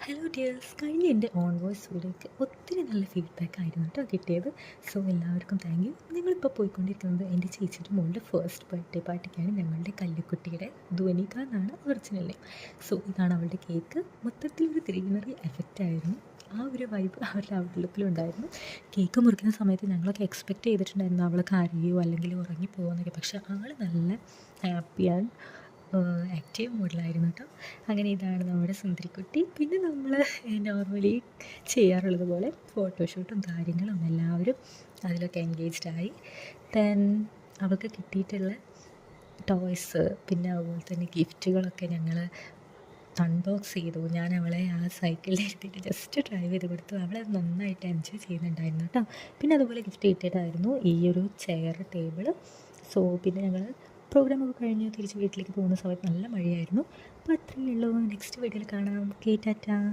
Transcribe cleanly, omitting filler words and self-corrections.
Hello dears, കഴിഞ്ഞ എൻ്റെ on voice വീഡിയോയ്ക്ക് ഒത്തിരി നല്ല ഫീഡ്ബാക്ക് ആയിരുന്നു കേട്ടോ കിട്ടിയത്. സോ എല്ലാവർക്കും താങ്ക് യു. ഞങ്ങളിപ്പോൾ പോയിക്കൊണ്ടിരിക്കുന്നത് എൻ്റെ ചേച്ചിയുടെ മോളുടെ ഫസ്റ്റ് ബർത്ത്ഡേ പാർട്ടിക്കാണ്. ഞങ്ങളുടെ കല്ലുക്കുട്ടിയുടെ ധ്വനിക എന്നാണ് ഒറിജിനൽ നെയിം. സോ ഇതാണ് അവളുടെ കേക്ക്. മൊത്തത്തിൽ ഒരു ഗ്രീനറി എഫക്റ്റ് ആയിരുന്നു. ആ ഒരു വൈബ് അവരുടെ ഔട്ട്ലുക്കിലുണ്ടായിരുന്നു. കേക്ക് മുറിക്കുന്ന സമയത്ത് ഞങ്ങളൊക്കെ എക്സ്പെക്റ്റ് ചെയ്തിട്ടുണ്ടായിരുന്നു അവൾ കരയോ അല്ലെങ്കിൽ ഉറങ്ങിപ്പോകുമെന്നൊക്കെ. പക്ഷേ ആൾ നല്ല ഹാപ്പിയാണ്, ആക്റ്റീവ് മോഡിലായിരുന്നു കേട്ടോ. അങ്ങനെ ഇതാണ് നമ്മുടെ സുന്ദരിക്കുട്ടി. പിന്നെ നമ്മൾ നോർമലി ചെയ്യാറുള്ളത് പോലെ ഫോട്ടോഷൂട്ടും കാര്യങ്ങളും എല്ലാവരും അതിലൊക്കെ എൻഗേജ്ഡായി. ദെൻ അവൾക്ക് കിട്ടിയിട്ടുള്ള ടോയ്സ് പിന്നെ അതുപോലെ തന്നെ ഗിഫ്റ്റുകളൊക്കെ ഞങ്ങൾ അൺബോക്സ് ചെയ്തു. ഞാൻ അവളെ ആ സൈക്കിളിൽ ഇരുത്തിയിട്ട് ജസ്റ്റ് ഡ്രൈവ് ചെയ്ത് കൊടുത്തു. അവളത് നന്നായിട്ട് എൻജോയ് ചെയ്യുന്നുണ്ടായിരുന്നു കേട്ടോ. പിന്നെ അതുപോലെ ഗിഫ്റ്റ് കിട്ടിയിട്ടായിരുന്നു ഈ ഒരു ചെയർ ടേബിൾ. സോ പിന്നെ ഞങ്ങൾ പ്രോഗ്രാമൊക്കെ കഴിഞ്ഞ് തിരിച്ച് വീട്ടിലേക്ക് പോകുന്ന സമയത്ത് നല്ല മഴയായിരുന്നു. അപ്പോൾ അത്രയേ ഉള്ളൂ. നെക്സ്റ്റ് വീഡിയോയിൽ കാണാം. ഓക്കെ, ടാറ്റാ.